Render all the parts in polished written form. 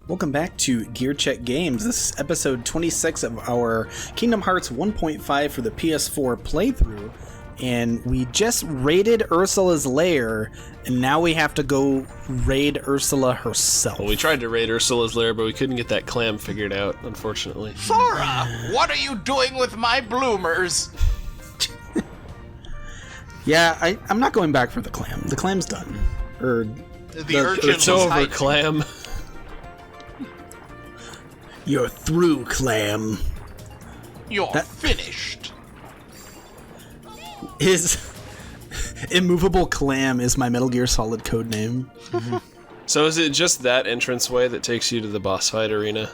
Welcome back to Gear Check Games. This is episode 26 of our Kingdom Hearts 1.5 for the PS4 playthrough. And we just raided Ursula's lair, and now we have to go raid Ursula herself. Well, we tried to raid Ursula's lair, but we couldn't get that clam figured out, unfortunately. Sora, what are you doing with my bloomers? Yeah, I'm not going back for the clam. The clam's done. The urchin It's was over, hiding. clam. You're through, clam. You're finished. His immovable clam is my Metal Gear Solid code name. So is it just that entranceway that takes you to the boss fight arena?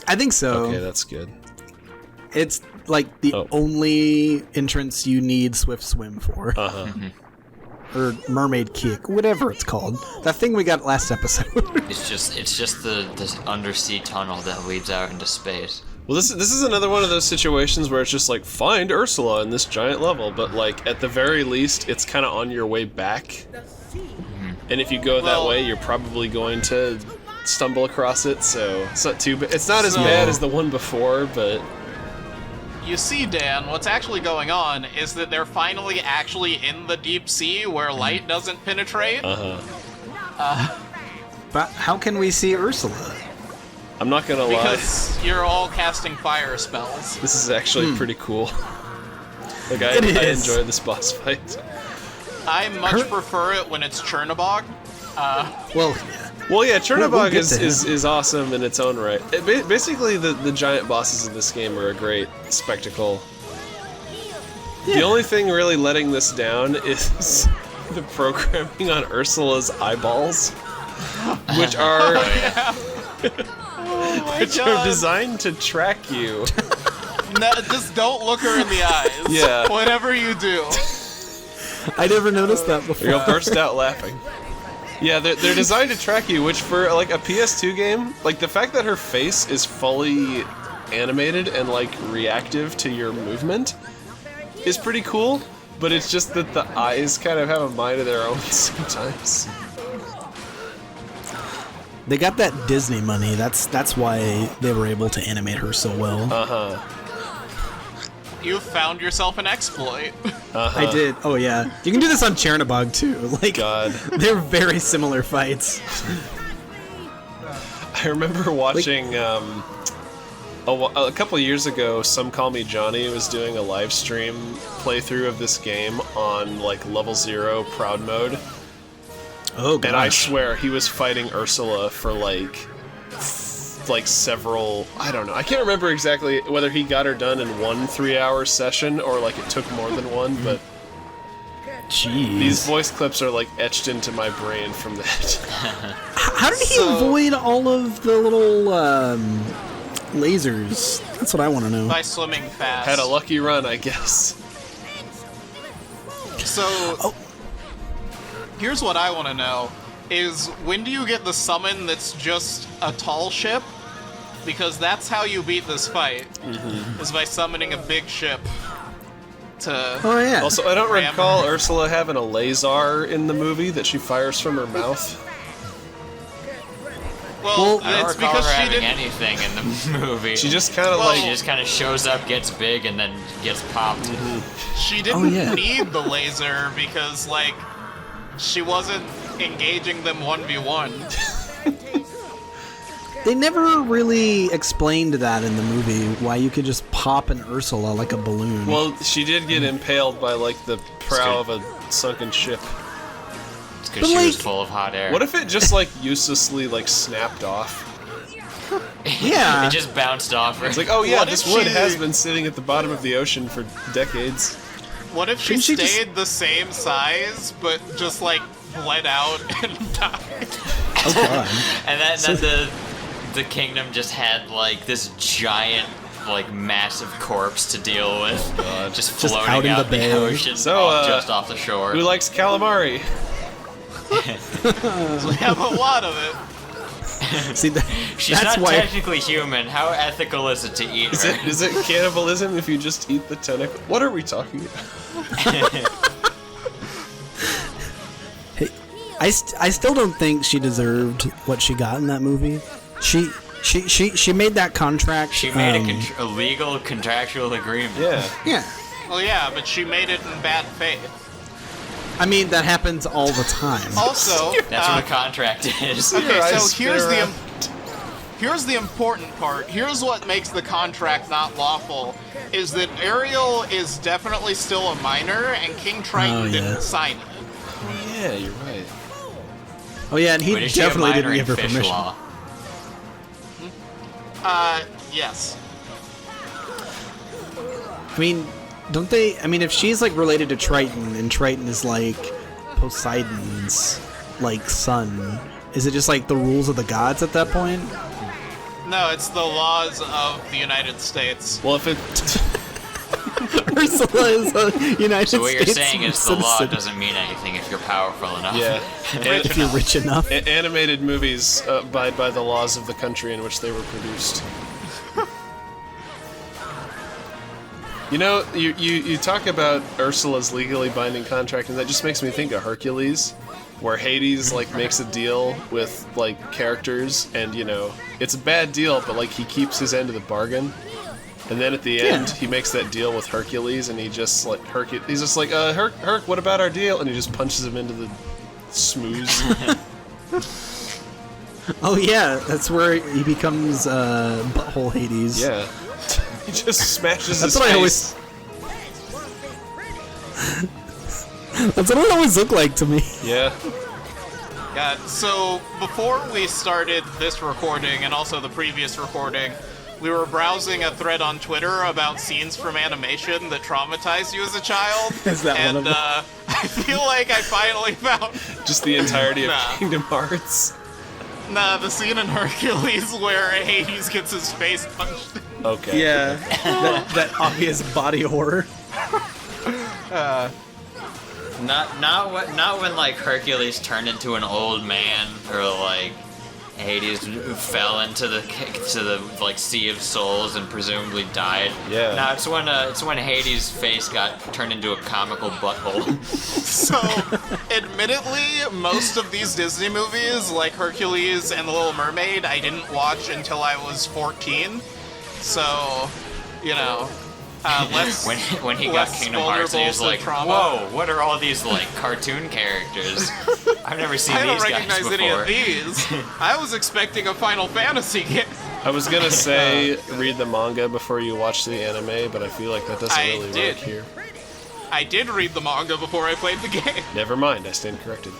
I think so. Okay, that's good. It's like the only entrance you need Swift Swim for. Uh-huh. Or Mermaid Kick, whatever it's called. That thing we got last episode. It's just the undersea tunnel that leads out into space. Well, this is another one of those situations where it's just like, find Ursula in this giant level, but like, at the very least, it's kind of on your way back. Mm-hmm. And if you go that way, you're probably going to stumble across it, so it's not too bad. It's not as bad as the one before, but... You see, Dan, what's actually going on is that they're finally actually in the deep sea where light doesn't penetrate. But how can we see Ursula? I'm not gonna lie. Because you're all casting fire spells. This is actually pretty cool. Like, I enjoy this boss fight. I much prefer it when it's Chernobog. Well, yeah, Chernobog We'll get to is awesome in its own right. Basically, the giant bosses in this game are a great spectacle. Yeah. The only thing really letting this down is the programming on Ursula's eyeballs, which are are designed to track you. No, just don't look her in the eyes. Yeah. Whatever you do. I never noticed that before. You'll burst out laughing. Yeah, they're designed to track you, which for like a PS2 game, like the fact that her face is fully animated and like reactive to your movement is pretty cool, but it's just that the eyes kind of have a mind of their own sometimes. They got that Disney money. That's why they were able to animate her so well. Uh-huh. You found yourself an exploit. I did. Oh yeah, you can do this on Chernobog too. Like, God. They're very similar fights. I remember watching a couple years ago. Some Call Me Johnny was doing a live stream playthrough of this game on like level 0 proud mode. Oh gosh. And I swear he was fighting Ursula for like several, I don't know, I can't remember exactly whether he got her done in 1 3-hour session or like it took more than one, but jeez, these voice clips are like etched into my brain from that. How did he avoid all of the little lasers? That's what I want to know. By swimming fast. Had a lucky run, I guess. So, here's what I want to know. Is when do you get the summon that's just a tall ship? Because that's how you beat this fight, is by summoning a big ship to... Oh yeah. Also, I don't recall Ursula having a laser in the movie that she fires from her mouth. Well, I don't it's recall because her she having didn't... anything in the movie. She just kind of She just kind of shows up, gets big, and then gets popped. She didn't need the laser because, like, she wasn't engaging them 1v1. They never really explained that in the movie, why you could just pop an Ursula like a balloon. Well, she did get impaled by like the prow of a sunken ship. It's because she was full of hot air. What if it just like uselessly like snapped off? Yeah. It just bounced off her. It's like, oh yeah, What this if wood she- has been sitting at the bottom of the ocean for decades. What if she Shouldn't she stayed the same size, but just, like, bled out and died? Oh god. And then the kingdom just had like this giant, like massive corpse to deal with, just floating out in out the the bay. ocean, So, just off the shore. Who likes calamari? We have a lot of it. See, She's that's not why. technically human. How ethical is it to eat Is her? it cannibalism if you just eat the tentacle? What are we talking about? I still don't think she deserved what she got in that movie. She made that contract. She made a legal contractual agreement. Yeah. Yeah. Well, yeah, but she made it in bad faith. I mean, that happens all the time. Also, That's what a contract is. okay, Your so eyes here's the important part. Here's what makes the contract not lawful: is that Ariel is definitely still a minor, and King Triton didn't sign it. Oh, yeah, you're right. Oh yeah, and he But is she a definitely minor didn't give her in fish permission. law? Yes. I mean, don't they? I mean, if she's like related to Triton, and Triton is like Poseidon's like son, is it just like the rules of the gods at that point? No, it's the laws of the United States. Well, if it... Ursula is a United So what you're States saying is the citizen. law doesn't mean anything if you're powerful enough. Yeah. If you're rich enough. Animated movies abide by the laws of the country in which they were produced. You know, you talk about Ursula's legally binding contract, and that just makes me think of Hercules, where Hades like makes a deal with like characters, and you know it's a bad deal, but like he keeps his end of the bargain. And then at the end, he makes that deal with Hercules, and he just like he's just like, Herc, what about our deal? And he just punches him into the smooth. Oh yeah, that's where he becomes Butthole Hades. Yeah. He just smashes That's his what I face. That's what it always looked like to me. Yeah. Yeah, so before we started this recording and also the previous recording, we were browsing a thread on Twitter about scenes from animation that traumatized you as a child. Is that and, one of them? I feel like I finally found... Just the entirety of Nah. Kingdom Hearts. Nah, the scene in Hercules where Hades gets his face punched. Okay. Yeah, that obvious body horror. Not when like Hercules turned into an old man, or like Hades fell into the like sea of souls and presumably died. Yeah. No, it's when Hades' face got turned into a comical butthole. So, admittedly, most of these Disney movies, like Hercules and The Little Mermaid, I didn't watch until I was 14. So, you know, less when he got less Kingdom Hearts, and he was vulnerable like, to trauma. "Whoa, what are all these like cartoon characters? I've never seen I don't these guys recognize before." any of these. I was expecting a Final Fantasy game. I was gonna say read the manga before you watch the anime, but I feel like that doesn't I really did. work here. I did read the manga before I played the game. Never mind, I stand corrected.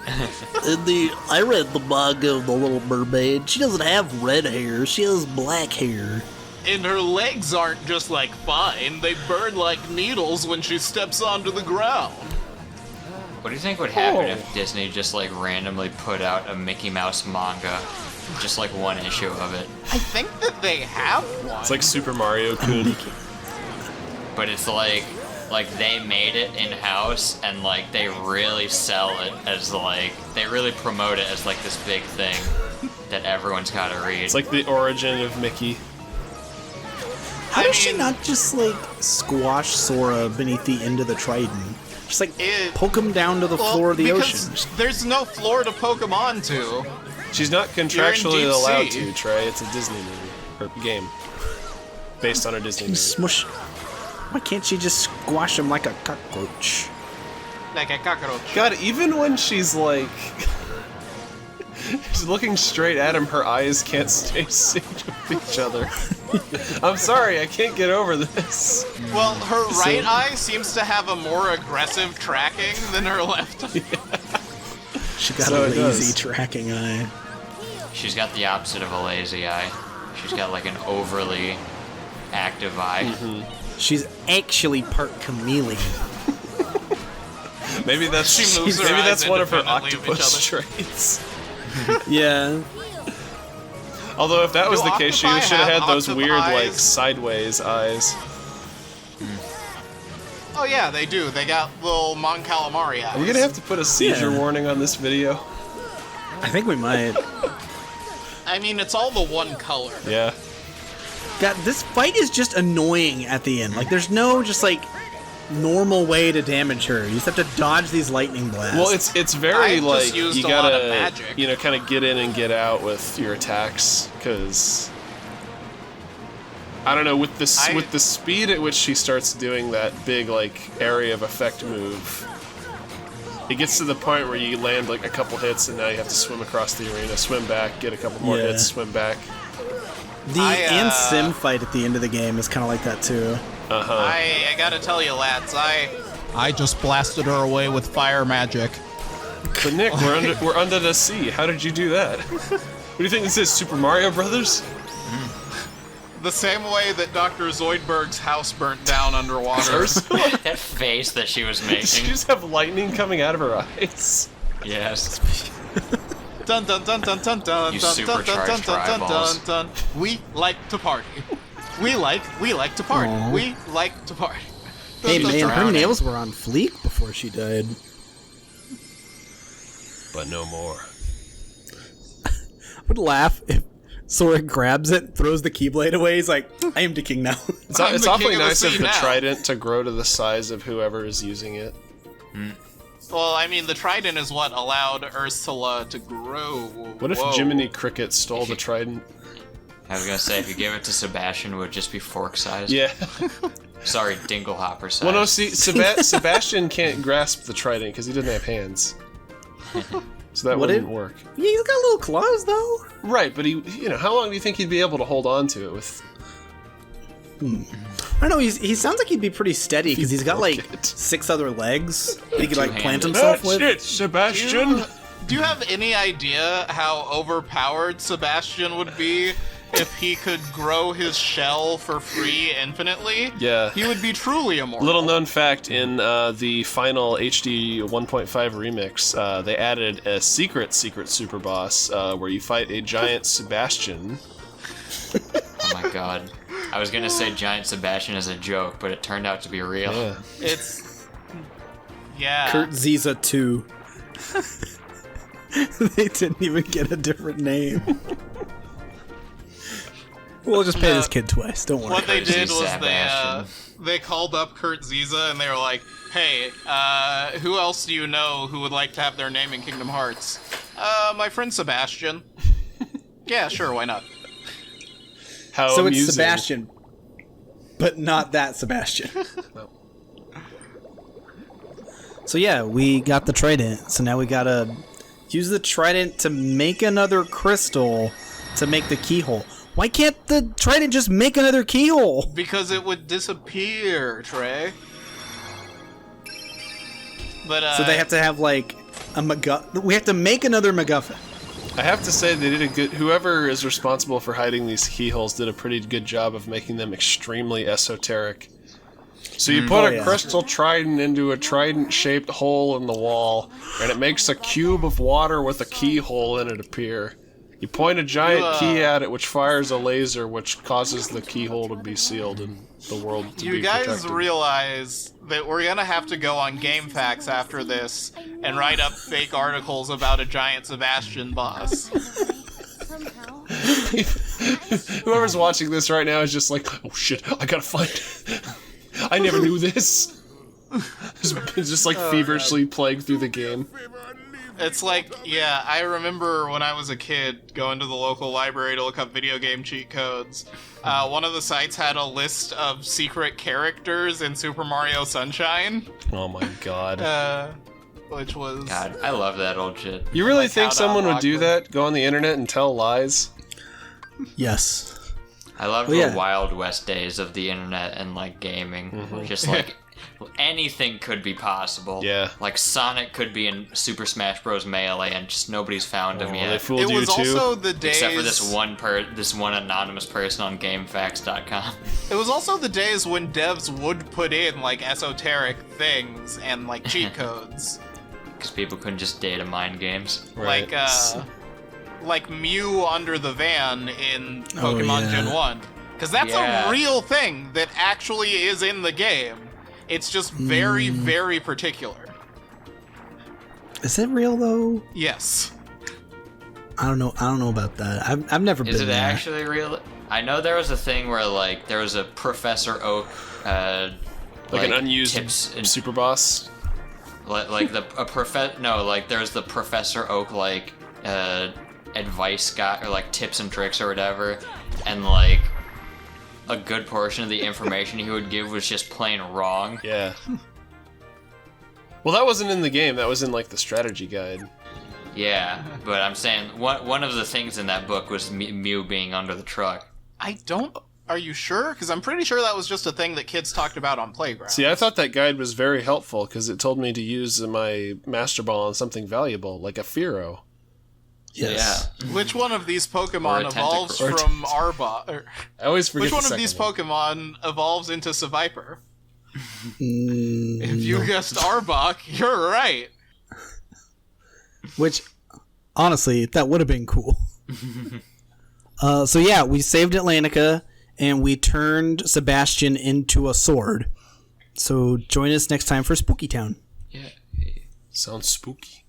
I read the manga of The Little Mermaid. She doesn't have red hair. She has black hair. And her legs aren't just like fine, they burn like needles when she steps onto the ground. What do you think would happen if Disney just like randomly put out a Mickey Mouse manga, just like one issue of it? I think that they have one. It's like Super Mario Kun. But it's like they made it in house, and like they really sell it as like they really promote it as like this big thing that everyone's got to read. It's like the origin of Mickey. How does she not just like squash Sora beneath the end of the Trident? Just like poke him down to the floor of the because ocean. There's no floor to poke him onto. She's not You're in contractually deep allowed sea. to, Trey. It's a Disney movie. Or game. Based on a Disney movie. Smush. Why can't she just squash him like a cockroach? Like a cockroach. God, even when she's like... she's looking straight at him, her eyes can't stay synced with each other. I'm sorry, I can't get over this. Well, her right eye seems to have a more aggressive tracking than her left eye. She got So a it lazy does. tracking eye. She's got the opposite of a lazy eye. She's got like an overly active eye. She's actually part chameleon. Maybe that's She moves her maybe eyes that's one of her independently of each octopus other. traits. Yeah. Although if that was Do the case, she octopi should have had have those octopus weird like eyes? sideways eyes. Oh yeah, they do. They got little Mon Calamari eyes. Are we gonna have to put a seizure Yeah. warning on this video? I think we might. I mean, it's all the one color. Yeah. God, this fight is just annoying at the end. Like, there's no just like normal way to damage her. You just have to dodge these lightning blasts. Well, it's very I just like used you a lot of gotta magic. kind of get in and get out with your attacks because I don't know with the speed at which she starts doing that big like area of effect move. It gets to the point where you land like a couple hits and now you have to swim across the arena, swim back, get a couple more hits, swim back. The Ant Sim fight at the end of the game is kind of like that too. I gotta tell you, lads, I just blasted her away with fire magic. But Nick, we're under the sea. How did you do that? What do you think this is, Super Mario Brothers? The same way that Dr. Zoidberg's house burnt down underwater. That face that she was making. Did she just have lightning coming out of her eyes? Yes. Dun dun dun dun dun dun You dun dun dun dun supercharged dun dun eyeballs. dun. We like to party. We like to party. Aww. We like to party. Hey Dun, dun, man, dun. her drowning. nails were on fleek before she died. But no more. I would laugh if Sora grabs it, throws the Keyblade away. He's like, I am the king now. It's I'm the awfully king of the nice of sea the now. trident to grow to the size of whoever is using it. Well, I mean, the trident is what allowed Ursula to grow. What if Jiminy Cricket stole the trident? I was gonna say, if you gave it to Sebastian, it would just be fork sized. Yeah. Sorry, Dinglehopper sized. Well, no, see, Sebastian can't grasp the trident because he doesn't have hands. So that wouldn't work. Yeah, he's got little claws though. Right, but how long do you think he'd be able to hold on to it with? I don't know. He sounds like he'd be pretty steady because he's got like it. 6 other legs that he could like plant Two-handed. himself with. Sebastian! Do you have any idea how overpowered Sebastian would be if he could grow his shell for free infinitely? Yeah. He would be truly immortal. Little known fact, in the final HD 1.5 remix, they added a secret super boss where you fight a giant Sebastian. Oh my god. I was gonna say Giant Sebastian as a joke, but it turned out to be real. Yeah. It's... Yeah. Kurt Ziza 2. They didn't even get a different name. We'll just pay this kid twice. Don't worry. What they did was Sebastian. they called up Kurt Ziza and they were like, "Hey, who else do you know who would like to have their name in Kingdom Hearts?" My friend Sebastian. Yeah, sure, why not? How So amusing. it's Sebastian, but not that Sebastian. No. So yeah, we got the trident. So now we gotta use the trident to make another crystal to make the keyhole. Why can't the trident just make another keyhole? Because it would disappear, Trey. But So they have to have like a MacGuffin. We have to make another MacGuffin. I have to say they did a good. Whoever is responsible for hiding these keyholes did a pretty good job of making them extremely esoteric. So you put a crystal trident into a trident-shaped hole in the wall, and it makes a cube of water with a keyhole in it appear. You point a giant key at it, which fires a laser, which causes the keyhole to be sealed and the world to you be guys protected. realize that we're gonna have to go on GameFAQs after this and write up fake articles about a giant Sebastian boss. Whoever's watching this right now is just like, oh shit, I gotta find it. I never knew this. It's just like feverishly playing through the game. It's like, yeah, I remember when I was a kid going to the local library to look up video game cheat codes. One of the sites had a list of secret characters in Super Mario Sunshine, Oh my god. which was... God, I love that old shit. You really like think how to someone would unlock do them. that? Go on the internet and tell lies? Yes. I love Well, the yeah. Wild West days of the internet and like gaming. Mm-hmm. Just like anything could be possible. Yeah. Like Sonic could be in Super Smash Bros. Melee and just nobody's found him Oh, yet. they fooled It you was too? also the days... Except for this one anonymous person on GameFAQs.com. It was also the days when devs would put in, like, esoteric things and, like, cheat codes. Because people couldn't just data mine games. Right. Like Mew under the van in Oh, Pokemon yeah. Gen 1. Because that's Yeah. a real thing that actually is in the game. It's just very, very particular. Is it real though? Yes. I don't know about that. I've never Is been it there. actually real? I know there was a thing where like there was a Professor Oak Like an unused tips and super boss. like there's the Professor Oak like advice guy or like tips and tricks or whatever, and like a good portion of the information he would give was just plain wrong. Yeah. Well, that wasn't in the game. That was in like the strategy guide. Yeah, but I'm saying one of the things in that book was Mew being under the truck. Are you sure? Because I'm pretty sure that was just a thing that kids talked about on playgrounds. See, I thought that guide was very helpful because it told me to use my Master Ball on something valuable, like a Fearow. Yes. Yeah. Which one of these Pokemon Or a evolves Tentacruel. from Arbok? I always forget Which one the of these second Pokemon evolves into Seviper? Mm, If you guessed Arbok, you're right. which, honestly, that would have been cool. So yeah, we saved Atlantica, and we turned Sebastian into a sword. So join us next time for Spooky Town. Yeah. Sounds spooky.